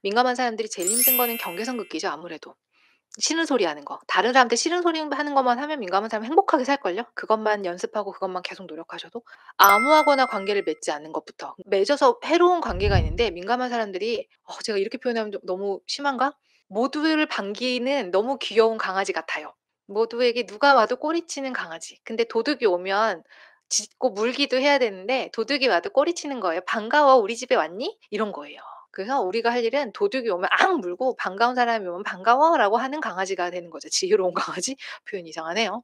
민감한 사람들이 제일 힘든 거는 경계선 긋기죠 아무래도. 싫은 소리 하는 거. 다른 사람한테 싫은 소리 하는 것만 하면 민감한 사람은 행복하게 살걸요? 그것만 연습하고 그것만 계속 노력하셔도. 아무하거나 관계를 맺지 않는 것부터. 맺어서 해로운 관계가 있는데 민감한 사람들이 제가 이렇게 표현하면 좀 너무 심한가? 모두를 반기는 너무 귀여운 강아지 같아요. 모두에게 누가 와도 꼬리치는 강아지. 근데 도둑이 오면 짖고 물기도 해야 되는데 도둑이 와도 꼬리치는 거예요. "반가워. 우리 집에 왔니?" 이런 거예요. 그래서 우리가 할 일은 도둑이 오면 앙 물고 반가운 사람이 오면 "반가워."라고 하는 강아지가 되는 거죠. 지혜로운 강아지? 표현이 이상하네요.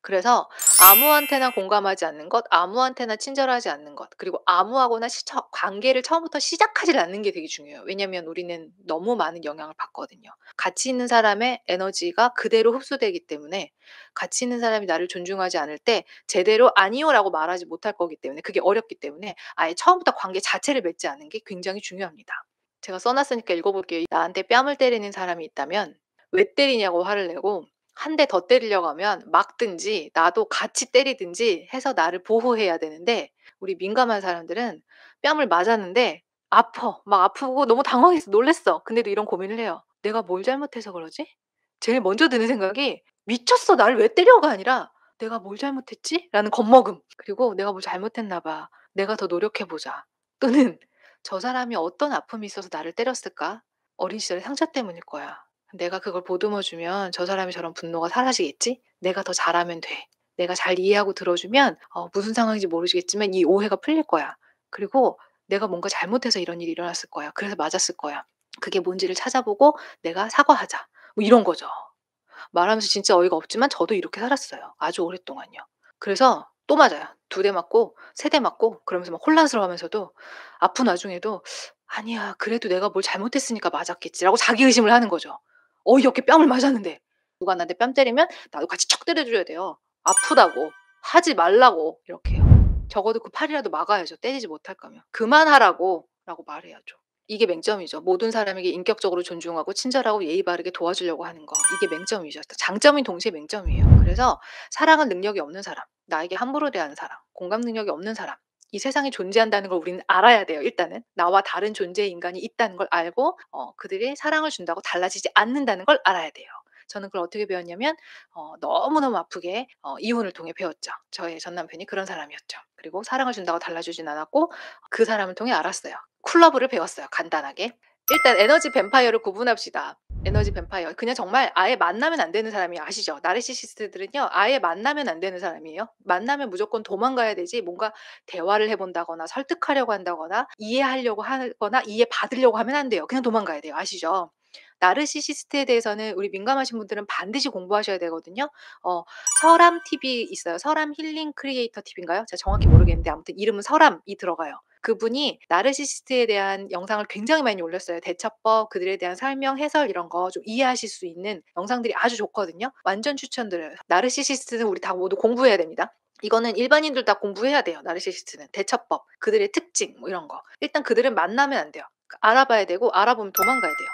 그래서 아무한테나 공감하지 않는 것, 아무한테나 친절하지 않는 것, 그리고 아무하고나 관계를 처음부터 시작하질 않는 게 되게 중요해요. 왜냐면 우리는 너무 많은 영향을 받거든요. 가치 있는 사람의 에너지가 그대로 흡수되기 때문에 가치 있는 사람이 나를 존중하지 않을 때 제대로 "아니요."라고 말하지 못할 거기 때문에 그게 어렵기 때문에 아예 처음부터 관계 자체를 맺지 않는 게 굉장히 중요합니다. 제가 써 놨으니까 읽어 볼게요. 나한테 뺨을 때리는 사람이 있다면 "왜 때리냐."고 화를 내고 한 대 더 때리려고 하면 막든지 나도 같이 때리든지 해서 나를 보호해야 되는데 우리 민감한 사람들은 뺨을 맞았는데 아파. 막 아프고 너무 당황해서 놀랐어. 근데도 이런 고민을 해요. '내가 뭘 잘못해서 그러지?' 제일 먼저 드는 생각이 '미쳤어. 나를 왜 때려?'가 아니라 '내가 뭘 잘못했지?' 라는 겁먹음. 그리고 '내가 뭘 잘못했나 봐. 내가 더 노력해 보자.' 또는 '저 사람이 어떤 아픔이 있어서 나를 때렸을까? 어린 시절의 상처 때문일 거야. 내가 그걸 보듬어 주면 저 사람이 저런 분노가 사라지겠지? 내가 더 잘하면 돼. 내가 잘 이해하고 들어주면 무슨 상황인지 모르시겠지만 이 오해가 풀릴 거야. 그리고 내가 뭔가 잘못해서 이런 일이 일어났을 거야. 그래서 맞았을 거야. 그게 뭔지를 찾아보고 내가 사과하자.' 뭐 이런 거죠. 말하면서 진짜 어이가 없지만 저도 이렇게 살았어요. 아주 오랫동안요. 그래서 또 맞아요. 2대 맞고 3대 맞고 그러면서 막 혼란스러워하면서도 아픈 와중에도 '아니야. 그래도 내가 뭘 잘못했으니까 맞았겠지.'라고 자기 의심을 하는 거죠. 어이없게 뺨을 맞았는데. 누가 나한테 뺨 때리면 나도 같이 척 때려 줘야 돼요. 아프다고. 하지 말라고 이렇게요. 적어도 그 팔이라도 막아야죠, 때리지 못할 거면. "그만하라고." 라고 말해야죠. 이게 맹점이죠. 모든 사람에게 인격적으로 존중하고 친절하고 예의 바르게 도와주려고 하는 거. 이게 맹점이죠. 장점인 동시에 맹점이에요. 그래서 사랑은 능력이 없는 사람, 나에게 함부로 대하는 사람, 공감 능력이 없는 사람, 이 세상에 존재한다는 걸 우리는 알아야 돼요 일단은. 나와 다른 존재의 인간이 있다는 걸 알고 그들이 사랑을 준다고 달라지지 않는다는 걸 알아야 돼요. 저는 그걸 어떻게 배웠냐면 너무너무 아프게 이혼을 통해 배웠죠. 저의 전 남편이 그런 사람이었죠. 그리고 사랑을 준다고 달라지진 않았고 그 사람을 통해 알았어요. 쿨러브를 배웠어요 간단하게. 일단 에너지 뱀파이어를 구분합시다. 에너지 뱀파이어. 그냥 정말 아예 만나면 안 되는 사람이 아시죠? 나르시시스트들은요. 아예 만나면 안 되는 사람이에요. 만나면 무조건 도망가야 되지 뭔가 대화를 해 본다거나 설득하려고 한다거나 이해하려고 하거나 이해받으려고 하면 안 돼요. 그냥 도망가야 돼요. 아시죠? 나르시시스트에 대해서는 우리 민감하신 분들은 반드시 공부하셔야 되거든요. 어 설암 팁이 있어요. 설암 힐링 크리에이터 팁인가요? 제가 정확히 모르겠는데 아무튼 이름은 설암이 들어가요. 그분이 나르시시스트에 대한 영상을 굉장히 많이 올렸어요. 대처법, 그들에 대한 설명, 해설 이런 거 좀 이해하실 수 있는 영상들이 아주 좋거든요. 완전 추천드려요. 나르시시스트는 우리 다 모두 공부해야 됩니다. 이거는 일반인들 다 공부해야 돼요. 나르시시스트는. 대처법, 그들의 특징 뭐 이런 거. 일단 그들은 만나면 안 돼요. 알아봐야 되고 알아보면 도망가야 돼요.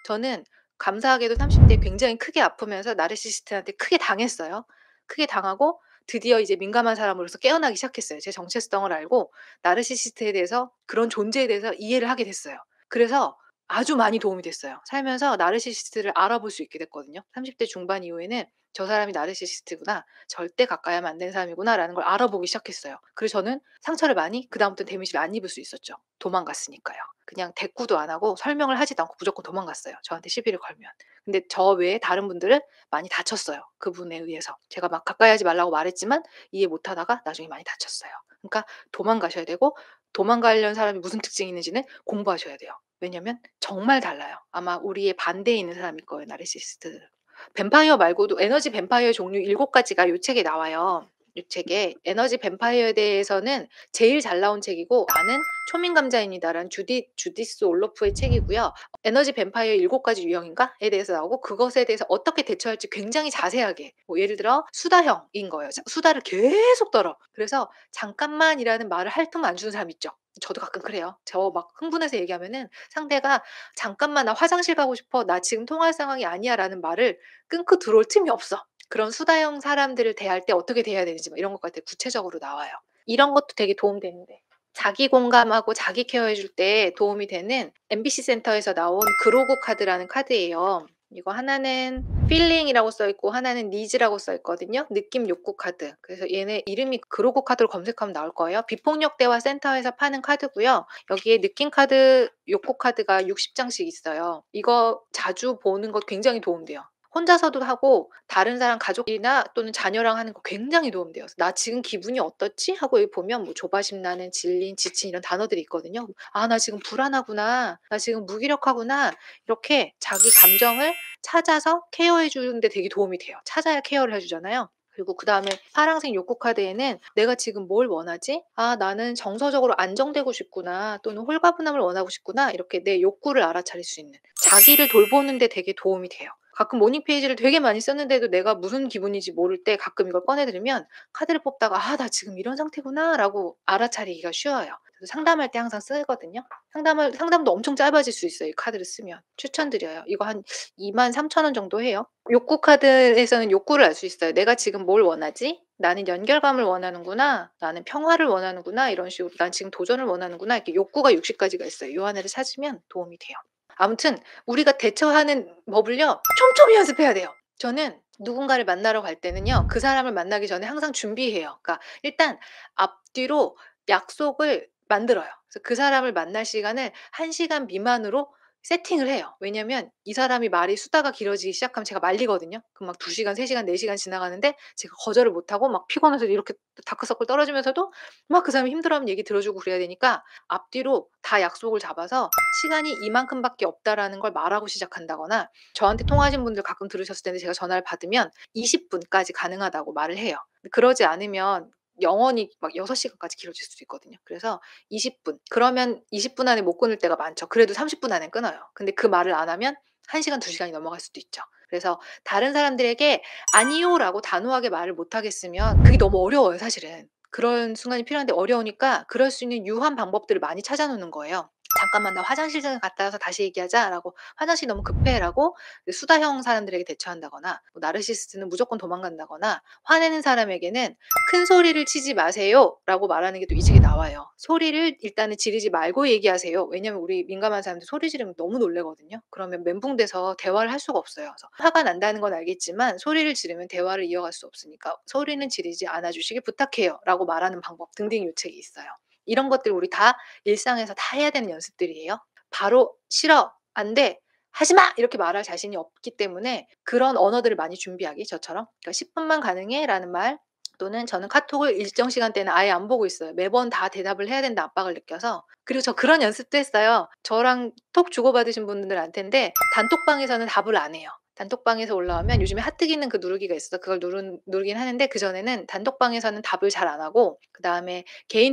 저는 감사하게도 30 대에 굉장히 크게 아프면서 나르시시스트한테 크게 당했어요. 크게 당하고 드디어 이제 민감한 사람으로서 깨어나기 시작했어요. 제 정체성을 알고 나르시시스트에 대해서 그런 존재에 대해서 이해를 하게 됐어요. 그래서 아주 많이 도움이 됐어요. 살면서 나르시시스트를 알아볼 수 있게 됐거든요. 30대 중반 이후에는 '저 사람이 나르시시스트구나. 절대 가까이 하면 안 되는 사람이구나.'라는 걸 알아보기 시작했어요. 그래서 저는 상처를 많이 그다음부터는 데미지를 안 입을 수 있었죠. 도망갔으니까요. 그냥 대꾸도 안 하고 설명을 하지도 않고 무조건 도망갔어요, 저한테 시비를 걸면. 근데 저 외에 다른 분들은 많이 다쳤어요, 그분에 의해서. 제가 막 가까이 하지 말라고 말했지만 이해 못 하다가 나중에 많이 다쳤어요. 그러니까 도망가셔야 되고 도망가려는 사람이 무슨 특징이 있는지는 공부하셔야 돼요. 왜냐면 정말 달라요. 아마 우리의 반대에 있는 사람일 거예요, 나르시시스트들은. 뱀파이어 말고도 에너지 뱀파이어 종류 7 가지가 요 책에 나와요. 요 책에 에너지 뱀파이어에 대해서는 제일 잘 나온 책이고 "나는 초민감자입니다."라는 주디스 올로프의 책이고요. 에너지 뱀파이어 7 가지 유형인가?에 대해서 나오고 그것에 대해서 어떻게 대처할지 굉장히 자세하게 뭐 예를 들어 수다형인 거예요. 수다를 계속 떨어. 그래서 "잠깐만"이라는 말을 할 틈 안 주는 사람 있죠. 저도 가끔 그래요. 저 막 흥분해서 얘기하면은 상대가 "잠깐만 나 화장실 가고 싶어. 나 지금 통화할 상황이 아니야."라는 말을 끊고 들어올 틈이 없어. 그런 수다형 사람들을 대할 때 어떻게 대해야 되는지 뭐 이런 것까지 구체적으로 나와요. 이런 것도 되게 도움되는데. 자기 공감하고 자기 케어해 줄 때 도움이 되는 MBC 센터에서 나온 그로고 카드라는 카드예요. 이거 하나는 필링이라고 써 있고 하나는 니즈라고 써 있거든요. 느낌 욕구 카드. 그래서 얘네 이름이 그로고 카드로 검색하면 나올 거예요. 비폭력 대화 센터에서 파는 카드고요. 여기에 느낌 카드, 욕구 카드가 60장씩 있어요. 이거 자주 보는 것 굉장히 도움돼요. 혼자서도 하고 다른 사람 가족이나 또는 자녀랑 하는 거 굉장히 도움돼요. '나 지금 기분이 어떻지?' 하고 여기 보면 뭐 조바심 나는, 질린, 지친 이런 단어들이 있거든요. '아 나 지금 불안하구나. 나 지금 무기력하구나.' 이렇게 자기 감정을 찾아서 케어해 주는 데 되게 도움이 돼요. 찾아야 케어를 해 주잖아요. 그리고 그다음에 파랑색 욕구 카드에는 '내가 지금 뭘 원하지? 아 나는 정서적으로 안정되고 싶구나.' 또는 '홀가분함을 원하고 싶구나.' 이렇게 내 욕구를 알아차릴 수 있는 자기를 돌보는 데 되게 도움이 돼요. 가끔 모닝 페이지를 되게 많이 썼는데도 내가 무슨 기분인지 모를 때 가끔 이걸 꺼내 들으면 카드를 뽑다가 '아 나 지금 이런 상태구나.'라고 알아차리기가 쉬워요. 그래서 상담할 때 항상 쓰거든요. 상담도 엄청 짧아질 수 있어요, 이 카드를 쓰면. 추천드려요. 이거 한 23,000원 정도 해요. 욕구 카드에서는 욕구를 알 수 있어요. '내가 지금 뭘 원하지? 나는 연결감을 원하는구나. 나는 평화를 원하는구나.' 이런 식으로 '난 지금 도전을 원하는구나.' 이렇게 욕구가 60 가지가 있어요. 요 하나를 찾으면 도움이 돼요. 아무튼 우리가 대처하는 법을요 촘촘히 연습해야 돼요. 저는 누군가를 만나러 갈 때는요 그 사람을 만나기 전에 항상 준비해요. 그러니까 일단 앞뒤로 약속을 만들어요. 그래서 그 사람을 만날 시간을 1 시간 미만으로 세팅을 해요. 왜냐면 이 사람이 말이 수다가 길어지기 시작하면 제가 말리거든요. 그럼 막 2 시간, 3 시간, 4 시간 지나가는데 제가 거절을 못 하고 막 피곤해서 이렇게 다크서클 떨어지면서도 막 그 사람이 힘들어하면 얘기 들어 주고 그래야 되니까 앞뒤로 다 약속을 잡아서 시간이 이만큼밖에 없다라는 걸 말하고 시작한다거나 저한테 통화하신 분들 가끔 들으셨을 텐데 제가 전화를 받으면 20 분까지 가능하다고 말을 해요. 그러지 않으면 영원히 막 6 시간까지 길어질 수도 있거든요. 그래서 20 분. 그러면 20분 안에 못 끊을 때가 많죠. 그래도 30분 안엔 끊어요. 근데 그 말을 안 하면 1 시간, 2 시간이 넘어갈 수도 있죠. 그래서 다른 사람들에게 "아니요."라고 단호하게 말을 못 하겠으면 그게 너무 어려워요 사실은. 그런 순간이 필요한데 어려우니까 그럴 수 있는 유한 방법들을 많이 찾아 놓는 거예요. "잠깐만 나 화장실 좀 갔다 와서 다시 얘기하자."라고 "화장실이 너무 급해."라고 수다형 사람들에게 대처한다거나 뭐 나르시시스트는 무조건 도망간다거나 화내는 사람에게는 "큰 소리를 치지 마세요."라고 말하는 게 또 이 책에 나와요. 소리를 일단은 지르지 말고 얘기하세요. 왜냐면 우리 민감한 사람들 소리 지르면 너무 놀라거든요. 그러면 멘붕돼서 대화를 할 수가 없어요. 그래서 화가 난다는 건 알겠지만 소리를 지르면 대화를 이어갈 수 없으니까 "소리는 지르지 않아 주시길 부탁해요."라고 말하는 방법 등등 요 책이 있어요. 이런 것들 우리 다 일상에서 다 해야 되는 연습들이에요. 바로 "싫어. 안 돼. 하지 마!" 이렇게 말할 자신이 없기 때문에 그런 언어들을 많이 준비하기 저처럼. 그러니까 "10 분만 가능해?"라는 말 또는 저는 카톡을 일정 시간대는 아예 안 보고 있어요. 매번 다 대답을 해야 된다는 압박을 느껴서. 그리고 저 그런 연습도 했어요. 저랑 톡 주고받으신 분들 알 텐데 단톡방에서는 답을 안 해요. 단톡방에서 올라오면 요즘에 하트 기능 그 누르기가 있어서 그걸 누르긴 하는데 그전에는 단톡방에서는 답을 잘 안 하고 그다음에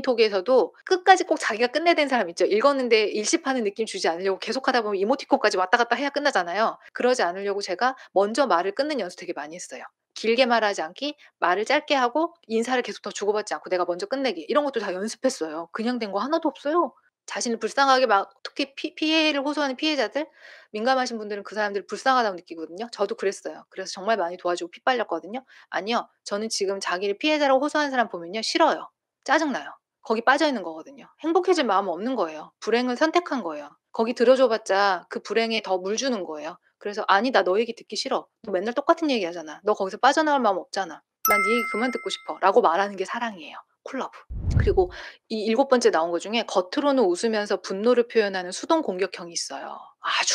개인톡에서도 끝까지 꼭 자기가 끝내야 되는 사람 있죠. 읽었는데 일십하는 느낌 주지 않으려고 계속하다 보면 이모티콘까지 왔다 갔다 해야 끝나잖아요. 그러지 않으려고 제가 먼저 말을 끊는 연습 되게 많이 했어요. 길게 말하지 않기, 말을 짧게 하고 인사를 계속 더 주고받지 않고 내가 먼저 끝내기 이런 것도 다 연습했어요. 그냥 된 거 하나도 없어요. 자신을 불쌍하게 막 특히 피해를 호소하는 피해자들 민감하신 분들은 그 사람들을 불쌍하다고 느끼거든요. 저도 그랬어요. 그래서 정말 많이 도와주고 피 빨렸거든요. 아니요. 저는 지금 자기를 피해자라고 호소하는 사람 보면요. 싫어요. 짜증나요. 거기 빠져 있는 거거든요. 행복해질 마음은 없는 거예요. 불행을 선택한 거예요. 거기 들어줘 봤자 그 불행에 더 물 주는 거예요. 그래서 "아니 나 너 얘기 듣기 싫어. 너 맨날 똑같은 얘기 하잖아. 너 거기서 빠져나올 마음 없잖아. 난 네 얘기 그만 듣고 싶어."라고 말하는 게 사랑이에요. 쿨러브. 그리고 이 7 번째 나온 것 중에 겉으로는 웃으면서 분노를 표현하는 수동 공격형이 있어요. 아주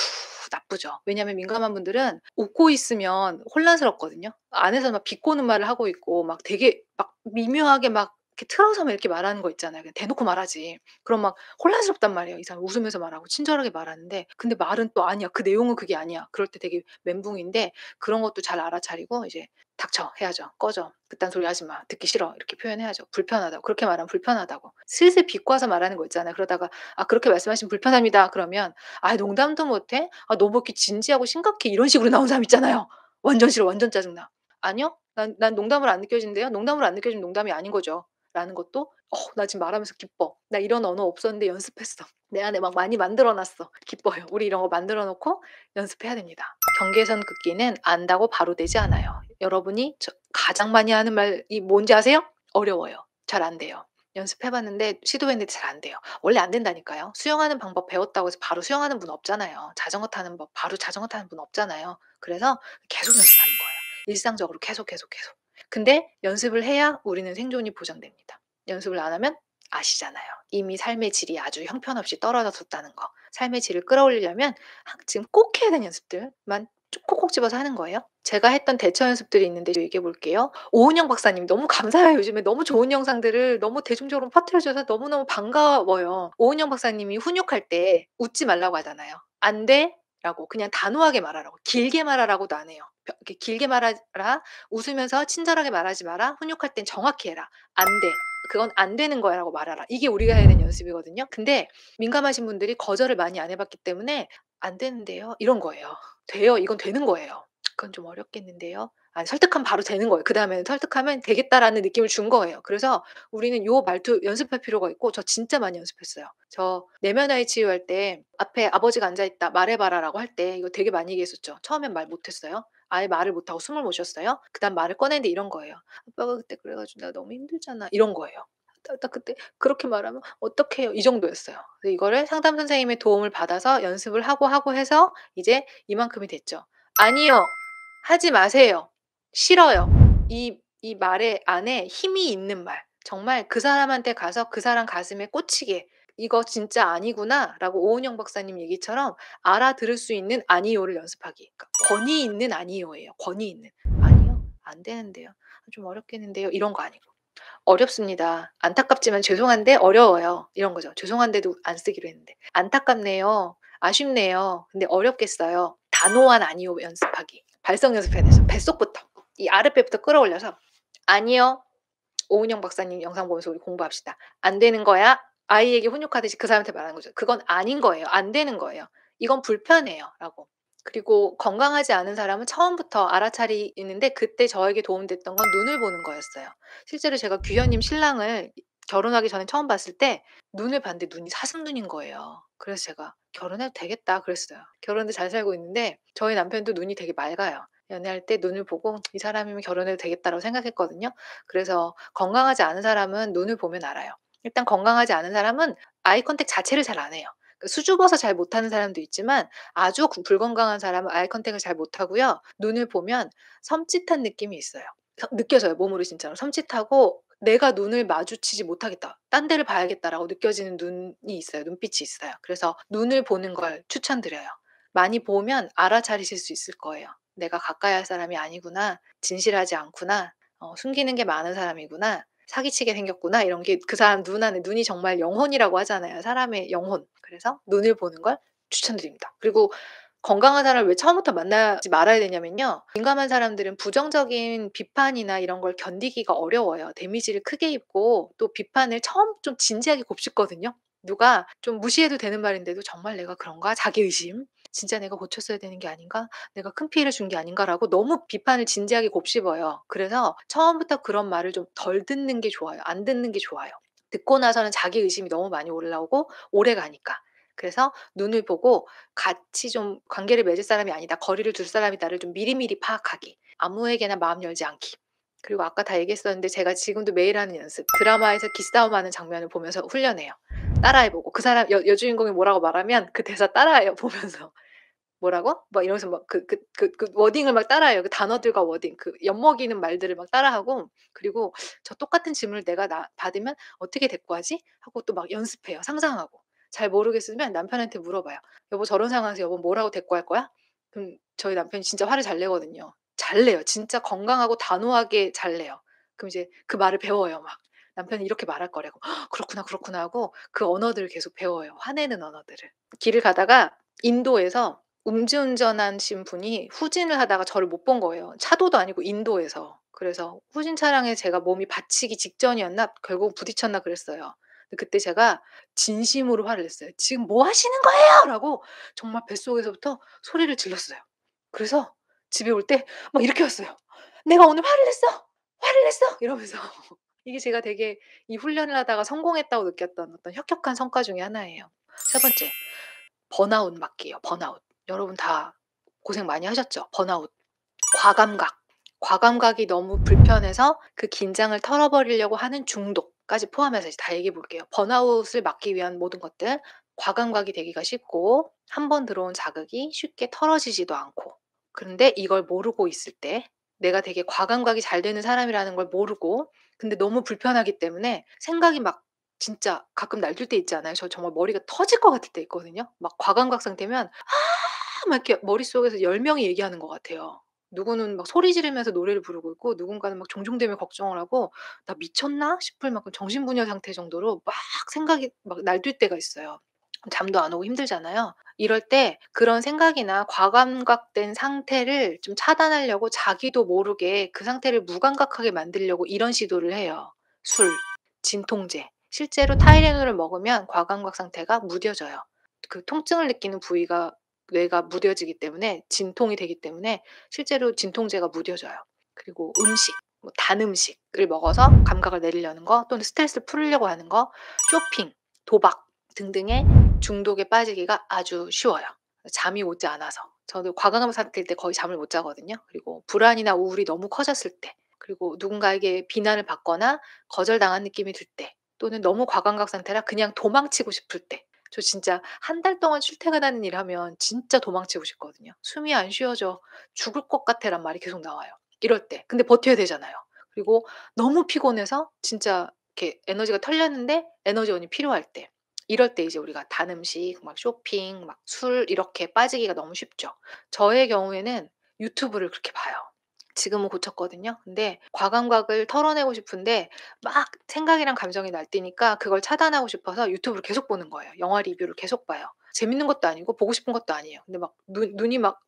나쁘죠. 왜냐하면 민감한 분들은 웃고 있으면 혼란스럽거든요. 안에서 막 비꼬는 말을 하고 있고 막 되게 막 미묘하게 막 이렇게 틀어서 막 이렇게 말하는 거 있잖아요. 그냥 대놓고 말하지. 그럼 막 혼란스럽단 말이에요. 이 사람 웃으면서 말하고 친절하게 말하는데 근데 말은 또 아니야. 그 내용은 그게 아니야. 그럴 때 되게 멘붕인데 그런 것도 잘 알아차리고 이제 "닥쳐." 해야죠. "꺼져. 그딴 소리 하지 마. 듣기 싫어." 이렇게 표현해야죠. 불편하다고. 그렇게 말하면 불편하다고. 슬슬 비꼬아서 말하는 거 있잖아요. 그러다가 "아 그렇게 말씀하시면 불편합니다." 그러면 "아이 농담도 못 해? 아 너 뭐 이렇게 진지하고 심각해?" 이런 식으로 나오는 사람 있잖아요. 완전 싫어. 완전 짜증나. "아니요. 난 농담으로 안 느껴지는데요." 농담으로 안 느껴지면 농담이 아닌 거죠. 라는 것도 나 지금 말하면서 기뻐. 나 이런 언어 없었는데 연습했어. 내 안에 막 많이 만들어 놨어. 기뻐요. 우리 이런 거 만들어 놓고 연습해야 됩니다. 경계선 긋기는 안다고 바로 되지 않아요. 여러분이 가장 많이 하는 말이 뭔지 아세요? 어려워요. 잘 안 돼요. 연습해 봤는데 시도했는데 잘 안 돼요. 원래 안 된다니까요. 수영하는 방법 배웠다고 해서 바로 수영하는 분 없잖아요. 자전거 타는 법 바로 자전거 타는 분 없잖아요. 그래서 계속 연습하는 거예요. 일상적으로 계속, 계속, 계속. 근데 연습을 해야 우리는 생존이 보장됩니다. 연습을 안 하면 아시잖아요. 이미 삶의 질이 아주 형편없이 떨어졌었다는 거. 삶의 질을 끌어올리려면 지금 꼭 해야 되는 연습들만 꼭꼭 집어서 하는 거예요. 제가 했던 대처 연습들이 있는데 얘기해 볼게요. 오은영 박사님 너무 감사해요. 요즘에 너무 좋은 영상들을 너무 대중적으로 퍼뜨려 줘서 너무너무 반가워요. 오은영 박사님이 훈육할 때 웃지 말라고 하잖아요. "안 돼." 라고 그냥 단호하게 말하라고. 길게 말하라고도 안 해요. 이렇게 "길게 말하라. 웃으면서 친절하게 말하지 마라. 훈육할 땐 정확히 해라. 안 돼. 그건 안 되는 거야."라고 말하라. 이게 우리가 해야 되는 연습이거든요. 근데 민감하신 분들이 거절을 많이 안 해 봤기 때문에 "안 되는데요." 이런 거예요. "돼요. 이건 되는 거예요." "그건 좀 어렵겠는데요." 아니 설득하면 바로 되는 거예요. 그다음에는 설득하면 되겠다라는 느낌을 준 거예요. 그래서 우리는 요 말투 연습할 필요가 있고 저 진짜 많이 연습했어요. 저 내면 아이 치유할 때 앞에 아버지가 앉아 있다 "말해 봐라."라고 할 때 이거 되게 많이 얘기했었죠. 처음엔 말 못 했어요. 아예 말을 못 하고 숨을 못 쉬었어요. 그다음 말을 꺼냈는데 이런 거예요. "아빠가 그때 그래 가지고 내가 너무 힘들잖아." 이런 거예요. 나 그때 그렇게 말하면 어떡해요." 이 정도였어요. 그래서 이거를 상담 선생님의 도움을 받아서 연습을 하고 해서 이제 이만큼이 됐죠. "아니요. 하지 마세요. 싫어요." 이 말의 안에 힘이 있는 말. 정말 그 사람한테 가서 그 사람 가슴에 꽂히게 '이거 진짜 아니구나.'라고 오은영 박사님 얘기처럼 알아들을 수 있는 아니요를 연습하기. 그러니까 권위 있는 아니요예요. 권위 있는. "아니요. 안 되는데요. 좀 어렵겠는데요." 이런 거 아니고. "어렵습니다. 안타깝지만 죄송한데 어려워요." 이런 거죠. 죄송한데도 안 쓰기로 했는데. "안타깝네요. 아쉽네요. 근데 어렵겠어요." 단호한 아니요 연습하기. 발성 연습해야 돼서 뱃속부터 이 아랫배부터 끌어올려서 "아니요. 오은영 박사님 영상 보면서 우리 공부합시다. 안 되는 거야." 아이에게 훈육하듯이 그 사람한테 말하는 거죠. "그건 아닌 거예요. 안 되는 거예요. 이건 불편해요."라고. 그리고 건강하지 않은 사람은 처음부터 알아차리는데 그때 저에게 도움됐던 건 눈을 보는 거였어요. 실제로 제가 규현님 신랑을 결혼하기 전에 처음 봤을 때 눈을 봤는데 눈이 사슴눈인 거예요. 그래서 제가 '결혼해도 되겠다.' 그랬어요. 결혼도 잘 살고 있는데 저희 남편도 눈이 되게 맑아요. 연애할 때 눈을 보고 '이 사람이면 결혼해도 되겠다.'라고 생각했거든요. 그래서 건강하지 않은 사람은 눈을 보면 알아요. 일단 건강하지 않은 사람은 아이 컨택 자체를 잘 안 해요. 그 수줍어서 잘 못하는 사람도 있지만 아주 불건강한 사람은 아이 컨택을 잘 못하고요. 눈을 보면 섬찟한 느낌이 있어요. 느껴져요 몸으로 진짜로. 섬찟하고 '내가 눈을 마주치지 못하겠다. 딴 데를 봐야겠다.'라고 느껴지는 눈이 있어요. 눈빛이 있어요. 그래서 눈을 보는 걸 추천드려요. 많이 보면 알아차리실 수 있을 거예요. '내가 가까이 할 사람이 아니구나. 진실하지 않구나. 숨기는 게 많은 사람이구나. 사기치게 생겼구나.' 이런 게 그 사람 눈 안에 눈이 정말 영혼이라고 하잖아요. 사람의 영혼. 그래서 눈을 보는 걸 추천드립니다. 그리고 건강한 사람을 왜 처음부터 만나지 말아야 되냐면요. 민감한 사람들은 부정적인 비판이나 이런 걸 견디기가 어려워요. 데미지를 크게 입고 또 비판을 처음 좀 진지하게 곱씹거든요. 누가 좀 무시해도 되는 말인데도 '정말 내가 그런가?' 자기의심. '진짜 내가 고쳤어야 되는 게 아닌가? 내가 큰 피해를 준 게 아닌가?'라고 너무 비판을 진지하게 곱씹어요. 그래서 처음부터 그런 말을 좀 덜 듣는 게 좋아요. 안 듣는 게 좋아요. 듣고 나서는 자기의심이 너무 많이 올라오고 오래가니까. 그래서 눈을 보고 같이 좀 관계를 맺을 사람이 아니다. 거리를 둘 사람이 나를 좀 미리미리 파악하기. 아무에게나 마음 열지 않기. 그리고 아까 다 얘기했었는데 제가 지금도 매일 하는 연습. 드라마에서 기싸움하는 장면을 보면서 훈련해요. 따라해 보고 그 사람 여주인공이 뭐라고 말하면 그 대사 따라해요 보면서. 뭐라고? 막 이러면서 막 그 워딩을 막 따라해요. 그 단어들과 워딩 그 엿먹이는 말들을 막 따라하고 그리고 '저 똑같은 질문을 내가 받으면 어떻게 대꾸하지?' 하고 또 막 연습해요. 상상하고. 잘 모르겠으면 남편한테 물어봐요. "여보 저런 상황에서 여보 뭐라고 대꾸할 거야?" 그럼 저희 남편이 진짜 화를 잘 내거든요. 잘 내요. 진짜 건강하고 단호하게 잘 내요. 그럼 이제 그 말을 배워요 막. 남편이 이렇게 말할 거라고. "그렇구나, 그렇구나." 하고 그 언어들을 계속 배워요, 화내는 언어들을. 길을 가다가 인도에서 음주운전하신 분이 후진을 하다가 저를 못 본 거예요. 차도도 아니고 인도에서. 그래서 후진 차량에 제가 몸이 받치기 직전이었나 결국 부딪혔나 그랬어요. 근데 그때 제가 진심으로 화를 냈어요. "지금 뭐 하시는 거예요?" 라고 정말 뱃속에서부터 소리를 질렀어요. 그래서 집에 올 때 막 이렇게 왔어요. "내가 오늘 화를 냈어. 화를 냈어." 이러면서. 이게 제가 되게 이 훈련을 하다가 성공했다고 느꼈던 어떤 혁혁한 성과 중에 하나예요. 세 번째, 번아웃 막기예요, 번아웃. 여러분 다 고생 많이 하셨죠? 번아웃. 과감각. 과감각이 너무 불편해서 그 긴장을 털어버리려고 하는 중독. 까지 포함해서 이제 다 얘기해 볼게요. 번아웃을 막기 위한 모든 것들. 과감각이 되기가 쉽고 한 번 들어온 자극이 쉽게 털어지지도 않고. 그런데 이걸 모르고 있을 때 내가 되게 과감각이 잘 되는 사람이라는 걸 모르고 근데 너무 불편하기 때문에 생각이 막 진짜 가끔 날뛸 때 있지 않아요? 저 정말 머리가 터질 것 같을 때 있거든요. 막 과감각 상태면 막 이렇게 머릿속에서 10 명이 얘기하는 것 같아요. 누구는 막 소리 지르면서 노래를 부르고 있고 누군가는 막 종종되며 걱정을 하고 '나 미쳤나?' 싶을 만큼 정신분열 상태 정도로 막 생각이 막 날뛸 때가 있어요. 잠도 안 오고 힘들잖아요. 이럴 때 그런 생각이나 과감각된 상태를 좀 차단하려고 자기도 모르게 그 상태를 무감각하게 만들려고 이런 시도를 해요. 술, 진통제. 실제로 타이레놀을 먹으면 과감각 상태가 무뎌져요. 그 통증을 느끼는 부위가 뇌가 무뎌지기 때문에 진통이 되기 때문에 실제로 진통제가 무뎌져요. 그리고 음식, 뭐 단 음식을 먹어서 감각을 내리려는 거 또는 스트레스를 풀려고 하는 거, 쇼핑, 도박 등등의 중독에 빠지기가 아주 쉬워요. 잠이 오지 않아서. 저도 과감한 상태일 때 거의 잠을 못 자거든요. 그리고 불안이나 우울이 너무 커졌을 때, 그리고 누군가에게 비난을 받거나 거절당한 느낌이 들 때, 또는 너무 과감각 상태라 그냥 도망치고 싶을 때. 저 진짜 한 달 동안 출퇴근하는 일 하면 진짜 도망치고 싶거든요. "숨이 안 쉬어져. 죽을 것 같아."란 말이 계속 나와요. 이럴 때. 근데 버텨야 되잖아요. 그리고 너무 피곤해서 진짜 이렇게 에너지가 털렸는데 에너지원이 필요할 때. 이럴 때 이제 우리가 단 음식, 막 쇼핑, 막 술 이렇게 빠지기가 너무 쉽죠. 저의 경우에는 유튜브를 그렇게 봐요. 지금은 고쳤거든요. 근데 과감각을 털어내고 싶은데 막 생각이랑 감정이 날뛰니까 그걸 차단하고 싶어서 유튜브를 계속 보는 거예요. 영화 리뷰를 계속 봐요. 재밌는 것도 아니고 보고 싶은 것도 아니에요. 근데 막 눈이 막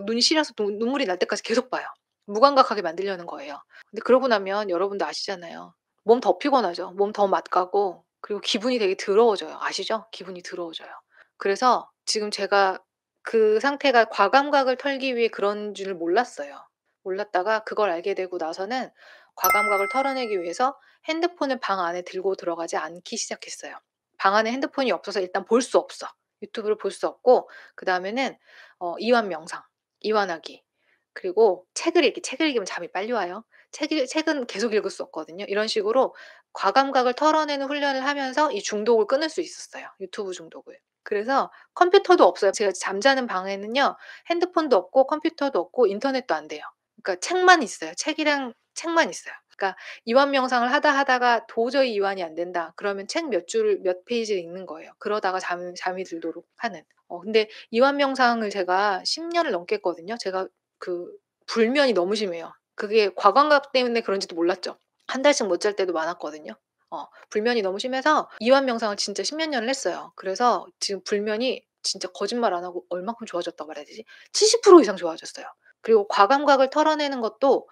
눈이 시려서 눈물이 날 때까지 계속 봐요. 무감각하게 만들려는 거예요. 근데 그러고 나면 여러분도 아시잖아요. 몸 더 피곤하죠. 몸 더 막가고 그리고 기분이 되게 더러워져요. 아시죠? 기분이 더러워져요. 그래서 지금 제가 그 상태가 과감각을 털기 위해 그런 줄 몰랐어요. 몰랐다가 그걸 알게 되고 나서는 과감각을 털어내기 위해서 핸드폰을 방 안에 들고 들어가지 않기 시작했어요. 방 안에 핸드폰이 없어서 일단 볼 수 없어. 유튜브를 볼 수 없고 그다음에는 이완 명상, 이완하기 그리고 책을 읽기. 책을 읽으면 잠이 빨리 와요. 책은 계속 읽을 수 없거든요. 이런 식으로 과감각을 털어내는 훈련을 하면서 이 중독을 끊을 수 있었어요, 유튜브 중독을. 그래서 컴퓨터도 없어요. 제가 잠자는 방에는요 핸드폰도 없고 컴퓨터도 없고 인터넷도 안 돼요. 그러니까 책만 있어요. 책만 있어요. 그러니까 이완 명상을 하다가 도저히 이완이 안 된다. 그러면 책 몇 페이지를 읽는 거예요. 그러다가 잠이 들도록 하는. 근데 이완 명상을 제가 10 년을 넘게 했거든요. 제가 그 불면이 너무 심해요. 그게 과감각 때문에 그런지도 몰랐죠. 한 달씩 못 잘 때도 많았거든요. 불면이 너무 심해서 이완 명상을 진짜 10몇 년을 했어요. 그래서 지금 불면이 진짜 거짓말 안 하고 얼마큼 좋아졌다고 말해야 되지? 70% 이상 좋아졌어요. 그리고 과감각을 털어내는 것도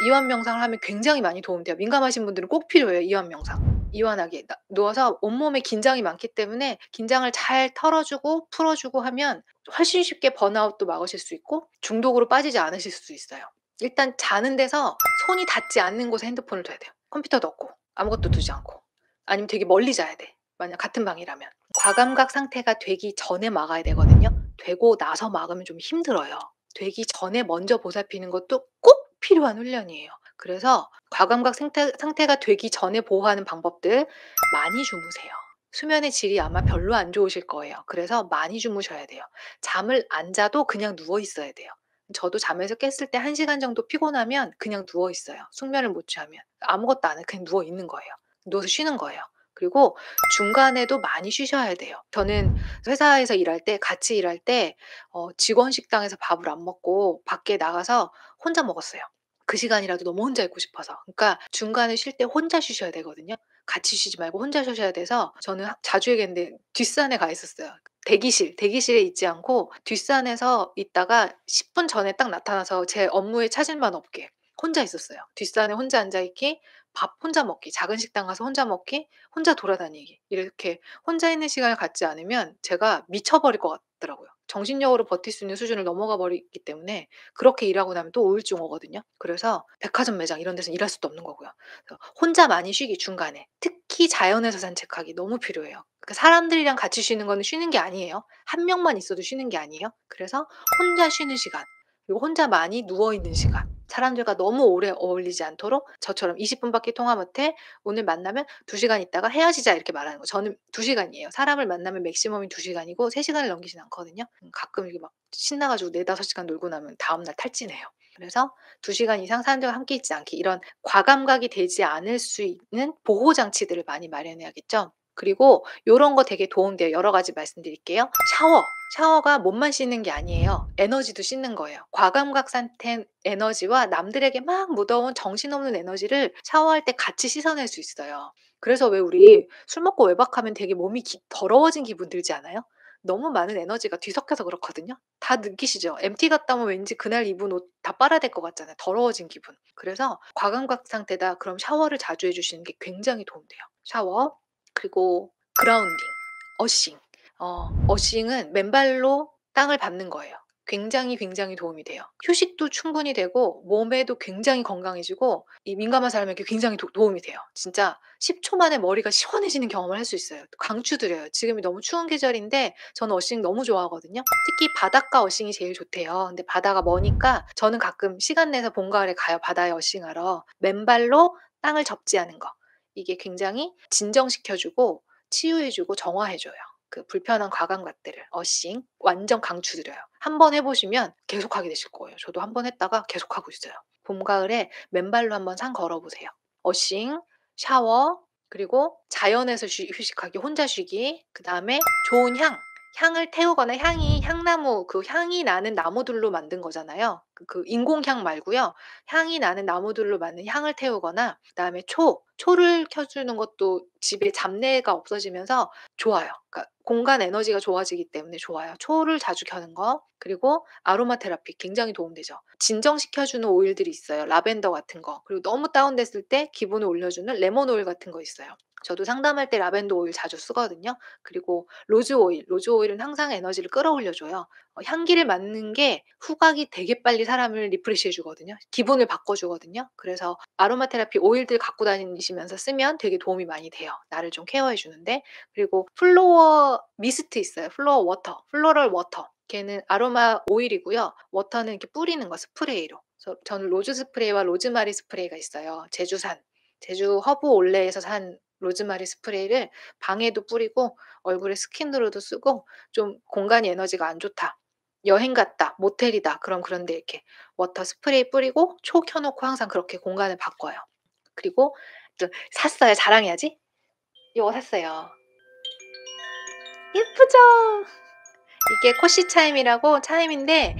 이완 명상을 하면 굉장히 많이 도움돼요. 민감하신 분들은 꼭 필요해요, 이완 명상. 이완하기. 누워서 온몸에 긴장이 많기 때문에 긴장을 잘 털어주고 풀어주고 하면 훨씬 쉽게 번아웃도 막으실 수 있고 중독으로 빠지지 않으실 수 있어요. 일단 자는 데서 손이 닿지 않는 곳에 핸드폰을 둬야 돼요. 컴퓨터도 없고 아무것도 두지 않고. 아니면 되게 멀리 자야 돼. 만약 같은 방이라면. 과감각 상태가 되기 전에 막아야 되거든요. 되고 나서 막으면 좀 힘들어요. 되기 전에 먼저 보살피는 것도 꼭 필요한 훈련이에요. 그래서 과감각 상태가 되기 전에 보호하는 방법들 많이 주무세요. 수면의 질이 아마 별로 안 좋으실 거예요. 그래서 많이 주무셔야 돼요. 잠을 안 자도 그냥 누워 있어야 돼요. 저도 잠에서 깼을 때 1 시간 정도 피곤하면 그냥 누워 있어요. 숙면을 못 취하면. 아무것도 안 해요. 그냥 누워 있는 거예요. 누워서 쉬는 거예요. 그리고 중간에도 많이 쉬셔야 돼요. 저는 회사에서 일할 때 같이 일할 때 직원 식당에서 밥을 안 먹고 밖에 나가서 혼자 먹었어요. 그 시간이라도 너무 혼자 있고 싶어서. 그러니까 중간에 쉴 때 혼자 쉬셔야 되거든요. 같이 쉬지 말고 혼자 쉬셔야 돼서 저는 자주 얘기했는데 뒷산에 가 있었어요. 대기실에 있지 않고 뒷산에서 있다가 10분 전에 딱 나타나서 제 업무에 차질만 없게 혼자 있었어요. 뒷산에 혼자 앉아 있기, 밥 혼자 먹기, 작은 식당 가서 혼자 먹기, 혼자 돌아다니기. 이렇게 혼자 있는 시간을 갖지 않으면 제가 미쳐버릴 것 같더라고요. 정신력으로 버틸 수 있는 수준을 넘어가 버리기 때문에 그렇게 일하고 나면 또 우울증 오거든요. 그래서 백화점 매장 이런 데서는 일할 수도 없는 거고요. 그래서 혼자 많이 쉬기 중간에. 특히 자연에서 산책하기 너무 필요해요. 그러니까 사람들이랑 같이 쉬는 거는 쉬는 게 아니에요. 한 명만 있어도 쉬는 게 아니에요. 그래서 혼자 쉬는 시간. 그리고 혼자 많이 누워 있는 시간. 사람들과 너무 오래 어울리지 않도록 저처럼 "20 분밖에 통화 못 해. 오늘 만나면 2 시간 있다가 헤어지자." 이렇게 말하는 거. 저는 2 시간이에요. 사람을 만나면 맥시멈이 2 시간이고 3 시간을 넘기진 않거든요. 가끔 이렇게 막 신나 가지고 4-5 시간 놀고 나면 다음날 탈진해요. 그래서 2 시간 이상 사람들과 함께 있지 않기, 이런 과감각이 되지 않을 수 있는 보호 장치들을 많이 마련해야겠죠. 그리고 요런 거 되게 도움돼요. 여러 가지 말씀드릴게요. 샤워. 샤워가 몸만 씻는 게 아니에요. 에너지도 씻는 거예요. 과감각 상태 에너지와 남들에게 막 묻어온 정신없는 에너지를 샤워할 때 같이 씻어낼 수 있어요. 그래서 왜 우리 술 먹고 외박하면 되게 몸이 더러워진 기분 들지 않아요? 너무 많은 에너지가 뒤섞여서 그렇거든요. 다 느끼시죠? MT 갔다 오면 왠지 그날 입은 옷 다 빨아야 될 것 같잖아요, 더러워진 기분. 그래서 과감각 상태다 그럼 샤워를 자주 해 주시는 게 굉장히 도움돼요. 샤워, 그리고 그라운딩, 어싱. 어싱은 맨발로 땅을 밟는 거예요. 굉장히 도움이 돼요. 휴식도 충분히 되고 몸에도 굉장히 건강해지고 이 민감한 사람에게 굉장히 도움이 돼요. 진짜 10초 만에 머리가 시원해지는 경험을 할 수 있어요. 강추드려요. 지금이 너무 추운 계절인데 저는 어싱 너무 좋아하거든요. 특히 바닷가 어싱이 제일 좋대요. 근데 바다가 머니까 저는 가끔 시간 내서 봄, 가을에 가요, 바다에 어싱하러. 맨발로 땅을 접지하는 거. 이게 굉장히 진정시켜 주고 치유해 주고 정화해 줘요. 그 불편한 과감각들을. 어싱 완전 강추드려요. 한번 해 보시면 계속하게 되실 거예요. 저도 한번 했다가 계속하고 있어요. 봄, 가을에 맨발로 한번 산 걸어 보세요. 어싱, 샤워, 그리고 자연에서 휴식하기, 혼자 쉬기, 그다음에 좋은 향을 태우거나, 향나무, 그 향이 나는 나무들로 만든 거잖아요. 그 인공향 말고요. 향이 나는 나무들로 만든 향을 태우거나, 그다음에 초를 켜 주는 것도 집에 잡내가 없어지면서 좋아요. 그러니까 공간 에너지가 좋아지기 때문에 좋아요. 초를 자주 켜는 거. 그리고 아로마 테라피 굉장히 도움되죠. 진정시켜 주는 오일들이 있어요. 라벤더 같은 거. 그리고 너무 다운됐을 때 기분을 올려주는 레몬 오일 같은 거 있어요. 저도 상담할 때 라벤더 오일 자주 쓰거든요. 그리고 로즈 오일은 항상 에너지를 끌어올려 줘요. 향기를 맡는 게 후각이 되게 빨리 사람을 리프레시해 주거든요. 기분을 바꿔 주거든요. 그래서 아로마 테라피 오일들 갖고 다니시면서 쓰면 되게 도움이 많이 돼요, 나를 좀 케어해 주는데. 그리고 플로어 미스트 있어요. 플로럴 워터. 걔는 아로마 오일이고요. 워터는 이렇게 뿌리는 거, 스프레이로. 그래서 저는 로즈 스프레이와 로즈마리 스프레이가 있어요. 제주 허브 올레에서 산 로즈마리 스프레이를 방에도 뿌리고 얼굴에 스킨으로도 쓰고, 좀 공간이 에너지가 안 좋다, 여행 갔다, 모텔이다, 그럼 그런 데 이렇게 워터 스프레이 뿌리고 초 켜 놓고 항상 그렇게 공간을 바꿔요. 그리고 또 샀어요. 자랑해야지. 요거 샀어요. 예쁘죠? 이게 코시 차임이라고 차임인데,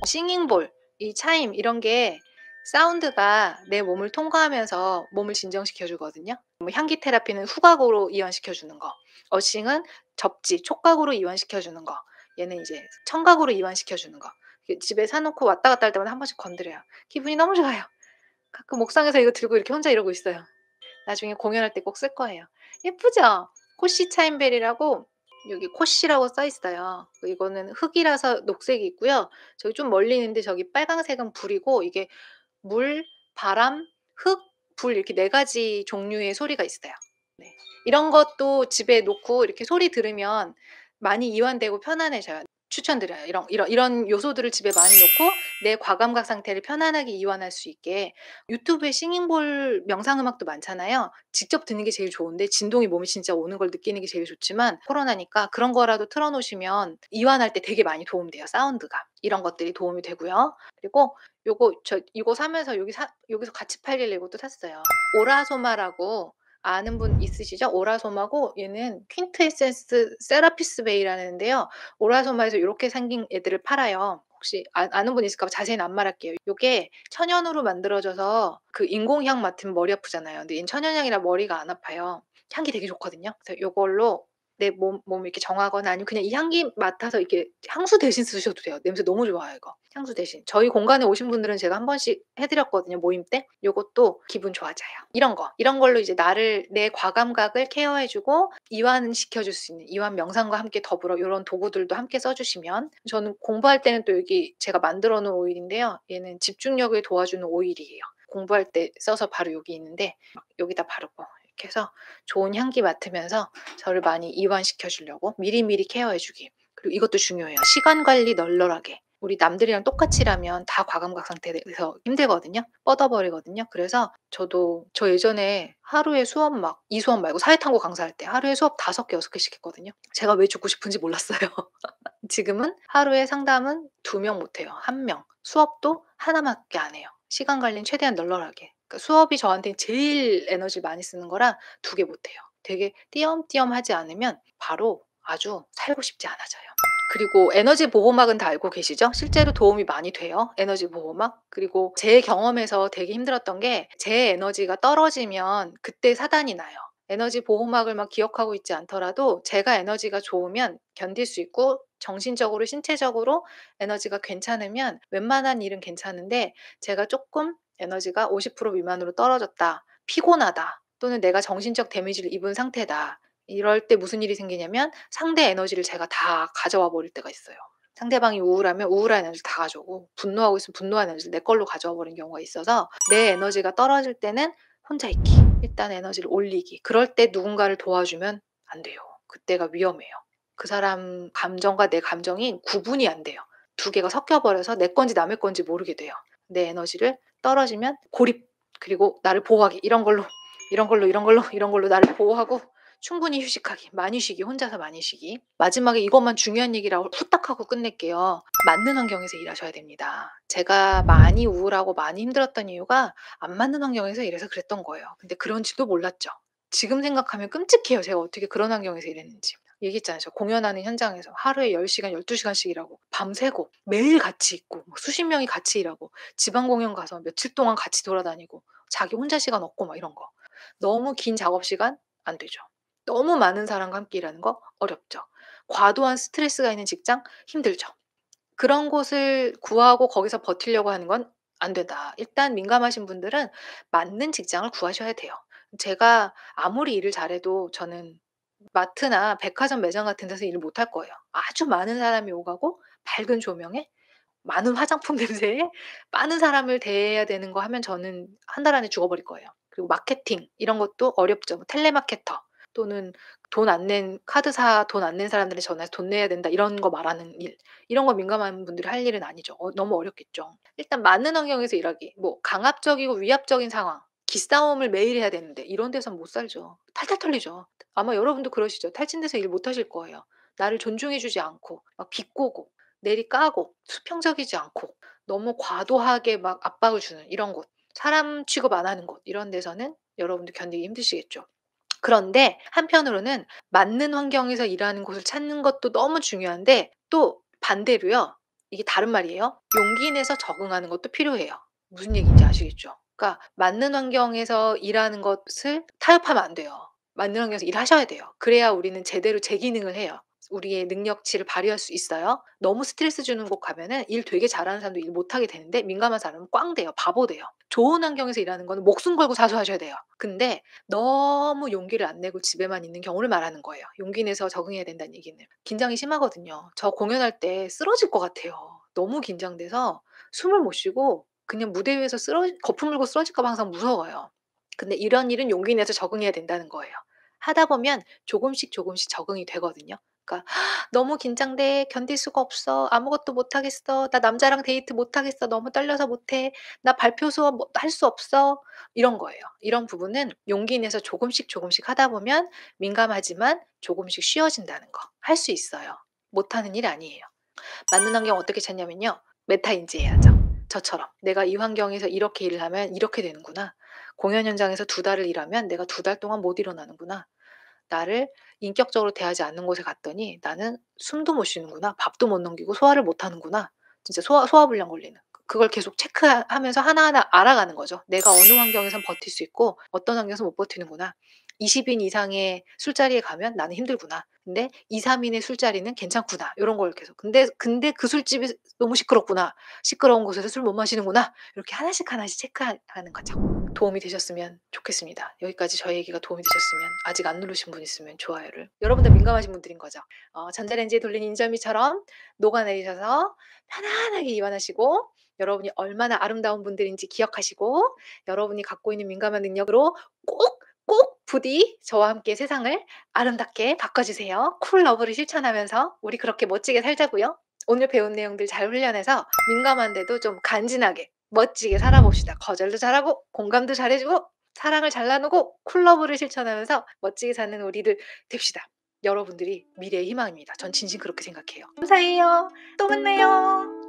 싱잉볼, 이 차임 이런 게 사운드가 내 몸을 통과하면서 몸을 진정시켜 주거든요. 뭐 향기 테라피는 후각으로 이완시켜 주는 거, 어싱은 촉각으로 이완시켜 주는 거, 얘는 이제 청각으로 이완시켜 주는 거. 집에 사 놓고 왔다 갔다 할 때마다 한 번씩 건드려요. 기분이 너무 좋아요. 가끔 옥상에서 이거 들고 이렇게 혼자 이러고 있어요. 나중에 공연할 때 꼭 쓸 거예요. 예쁘죠? 코시 차임벨이라고 여기 코시라고 써 있어요. 이거는 흙이라서 녹색이 있고요. 저기 좀 멀리 있는데 저기 빨강색은 불이고, 이게 물, 바람, 흙, 불, 이렇게 4 가지 종류의 소리가 있어요. 네. 이런 것도 집에 놓고 이렇게 소리 들으면 많이 이완되고 편안해져요. 추천드려요. 이런 요소들을 집에 많이 놓고 내 과감각 상태를 편안하게 이완할 수 있게. 유튜브에 싱잉볼 명상음악도 많잖아요. 직접 듣는 게 제일 좋은데 진동이 몸에 진짜 오는 걸 느끼는 게 제일 좋지만, 코로나니까 그런 거라도 틀어 놓으시면 이완할 때 되게 많이 도움돼요, 사운드가. 이런 것들이 도움이 되고요. 그리고 이거 사면서 여기서 같이 팔길래 이것도 샀어요. 오라소마라고, 아는 분 있으시죠? 오라소마고, 얘는 퀸트에센스 세라피스 베이라는데요. 오라소마에서 요렇게 생긴 애들을 팔아요. 혹시 아는 분 있을까 봐 자세히는 안 말할게요. 요게 천연으로 만들어져서 그 인공향 맡으면 머리 아프잖아요. 근데 얘는 천연향이라 머리가 안 아파요. 향기 되게 좋거든요. 그래서 요걸로 내 몸을 이렇게 정하거나, 아니면 그냥 이 향기 맡아서 이렇게 향수 대신 쓰셔도 돼요. 냄새 너무 좋아요, 이거. 향수 대신. 저희 공간에 오신 분들은 제가 한 번씩 해 드렸거든요, 모임 때. 요것도 기분 좋아져요. 이런 걸로 이제 내 과감각을 케어해 주고 이완시켜 줄 수 있는, 이완 명상과 함께 더불어 요런 도구들도 함께 써 주시면. 저는 공부할 때는 또 여기 제가 만들어 놓은 오일인데요. 얘는 집중력을 도와주는 오일이에요. 공부할 때 써서 바로 여기 있는데 막 여기다 바르고 이렇게 해서 좋은 향기 맡으면서 저를 많이 이완시켜 주려고 미리미리 케어해 주기. 그리고 이것도 중요해요. 시간 관리 널널하게. 우리 남들이랑 똑같이 일하면 다 과감각 상태에서 힘들거든요. 뻗어버리거든요. 그래서 저도 저 예전에 하루에 수업 막 이 수업 말고 사회탐구 강사할 때 하루에 수업 5 개, 6 개씩 했거든요. 제가 왜 죽고 싶은지 몰랐어요. 지금은 하루에 상담은 2명 못 해요. 1 명. 수업도 하나 밖에 안 해요. 시간 관리는 최대한 널널하게. 그러니까 수업이 저한테는 제일 에너지를 많이 쓰는 거라 2개 못 해요. 되게 띄엄띄엄하지 않으면 바로 아주 살고 싶지 않아져요. 그리고 에너지 보호막은 다 알고 계시죠? 실제로 도움이 많이 돼요, 에너지 보호막. 그리고 제 경험에서 되게 힘들었던 게 제 에너지가 떨어지면 그때 사단이 나요. 에너지 보호막을 막 기억하고 있지 않더라도 제가 에너지가 좋으면 견딜 수 있고 정신적으로 신체적으로 에너지가 괜찮으면 웬만한 일은 괜찮은데 제가 쪼끔 에너지가 50% 미만으로 떨어졌다. 피곤하다. 또는 내가 정신적 데미지를 입은 상태다. 이럴 때 무슨 일이 생기냐면 상대 에너지를 제가 다 가져와 버릴 때가 있어요. 상대방이 우울하면 우울한 에너지를 다 가져오고 분노하고 있으면 분노한 에너지를 내 걸로 가져와 버리는 경우가 있어서 내 에너지가 떨어질 때는 혼자 있기. 일단 에너지를 올리기. 그럴 때 누군가를 도와주면 안 돼요. 그때가 위험해요. 그 사람 감정과 내 감정이 구분이 안 돼요. 2 개가 섞여 버려서 내 건지 남의 건지 모르게 돼요. 내 에너지를 떨어지면 고립 그리고 나를 보호하기 이런 걸로, 이런 걸로, 이런 걸로, 이런 걸로 나를 보호하고 충분히 휴식하기, 많이 쉬기, 혼자서 많이 쉬기. 마지막에 이것만 중요한 얘기라고 후딱 하고 끝낼게요. 맞는 환경에서 일하셔야 됩니다. 제가 많이 우울하고 많이 힘들었던 이유가 안 맞는 환경에서 일해서 그랬던 거예요. 근데 그런지도 몰랐죠. 지금 생각하면 끔찍해요. 제가 어떻게 그런 환경에서 일했는지. 얘기했잖아요. 저 공연하는 현장에서 하루에 10시간, 12시간씩 일하고 밤새고 매일 같이 있고 뭐 수십 명이 같이 일하고 지방 공연 가서 며칠 동안 같이 돌아다니고 자기 혼자 시간 없고 막 이런 거. 너무 긴 작업 시간 안 되죠. 너무 많은 사람과 함께 일하는 거 어렵죠. 과도한 스트레스가 있는 직장 힘들죠. 그런 곳을 구하고 거기서 버티려고 하는 건 안 된다. 일단 민감하신 분들은 맞는 직장을 구하셔야 돼요. 제가 아무리 일을 잘해도 저는 마트나 백화점 매장 같은 데서 일을 못 할 거예요. 아주 많은 사람이 오가고 밝은 조명에 많은 화장품 냄새에 많은 사람을 대해야 되는 거 하면 저는 한 달 안에 죽어버릴 거예요. 그리고 마케팅 이런 것도 어렵죠. 뭐 텔레마케터 또는 돈 안 낸 카드사 돈 안 낸 사람들한테 전화해서 "돈 내야 된다." 이런 거 말하는 일. 이런 거 민감한 분들이 할 일은 아니죠. 너무 어렵겠죠. 일단 맞는 환경에서 일하기. 뭐 강압적이고 위압적인 상황, 기싸움을 매일 해야 되는데 이런 데선 못 살죠. 탈탈 털리죠. 아마 여러분도 그러시죠. 탈진돼서 일 못 하실 거예요. 나를 존중해 주지 않고 막 비꼬고 내리까고 수평적이지 않고 너무 과도하게 막 압박을 주는 이런 곳, 사람 취급 안 하는 곳 이런 데서는 여러분들 견디기 힘드시겠죠. 그런데 한편으로는 맞는 환경에서 일하는 곳을 찾는 것도 너무 중요한데 또 반대로요. 이게 다른 말이에요. 용기 내서 적응하는 것도 필요해요. 무슨 얘기인지 아시겠죠? 그러니까 맞는 환경에서 일하는 것을 타협하면 안 돼요. 맞는 환경에서 일하셔야 돼요. 그래야 우리는 제대로 제 기능을 해요. 우리의 능력치를 발휘할 수 있어요. 너무 스트레스 주는 곳 가면은 일 되게 잘하는 사람도 일 못하게 되는데 민감한 사람은 꽝 돼요. 바보 돼요. 좋은 환경에서 일하는 거는 목숨 걸고 자수하셔야 돼요. 근데 너무 용기를 안 내고 집에만 있는 경우를 말하는 거예요. 용기 내서 적응해야 된다는 얘기는. 긴장이 심하거든요. 저 공연할 때 쓰러질 것 같아요. 너무 긴장돼서 숨을 못 쉬고 그냥 무대 위에서 거품 물고 쓰러질까 봐 항상 무서워요. 근데 이런 일은 용기 내서 적응해야 된다는 거예요. 하다 보면 조금씩 조금씩 적응이 되거든요. 그러니까 "너무 긴장돼. 견딜 수가 없어. 아무것도 못 하겠어. 나 남자랑 데이트 못 하겠어. 너무 떨려서 못 해. 나 발표 수업 뭐 할 수 없어." 이런 거예요. 이런 부분은 용기 내서 조금씩 조금씩 하다 보면 민감하지만 조금씩 쉬워진다는 거. 할 수 있어요. 못하는 일 아니에요. 맞는 환경 어떻게 찾냐면요. 메타 인지해야죠. 저처럼 '내가 이 환경에서 이렇게 일을 하면 이렇게 되는구나. 공연 현장에서 2달을 일하면 내가 2달 동안 못 일어나는구나. 나를 인격적으로 대하지 않는 곳에 갔더니 나는 숨도 못 쉬는구나. 밥도 못 넘기고 소화를 못 하는구나. 진짜 소화불량 걸리는. 그걸 계속 체크하면서 하나하나 알아가는 거죠. 내가 어느 환경에선 버틸 수 있고 어떤 환경에서 못 버티는구나. 20인 이상의 술자리에 가면 나는 힘들구나. 근데 2-3 인의 술자리는 괜찮구나. 요런 걸 계속. 근데 그 술집이 너무 시끄럽구나. 시끄러운 곳에서 술 못 마시는구나. 이렇게 하나씩 하나씩 체크하는 거죠. 도움이 되셨으면 좋겠습니다. 여기까지 저희 얘기가 도움이 되셨으면 아직 안 누르신 분 있으면 좋아요를. 여러분들 민감하신 분들인 거죠. 전자레인지에 돌린 인절미처럼 녹아내리셔서 편안하게 이완하시고 여러분이 얼마나 아름다운 분들인지 기억하시고 여러분이 갖고 있는 민감한 능력으로 꼭 부디 저와 함께 세상을 아름답게 바꿔주세요. 쿨 러브를 실천하면서 우리 그렇게 멋지게 살자고요. 오늘 배운 내용들 잘 훈련해서 민감한데도 좀 간지나게 멋지게 살아봅시다. 거절도 잘하고 공감도 잘해주고 사랑을 잘 나누고 쿨러브를 실천하면서 멋지게 사는 우리들 됩시다. 여러분들이 미래의 희망입니다. 전 진심 그렇게 생각해요. 감사해요. 또 만나요.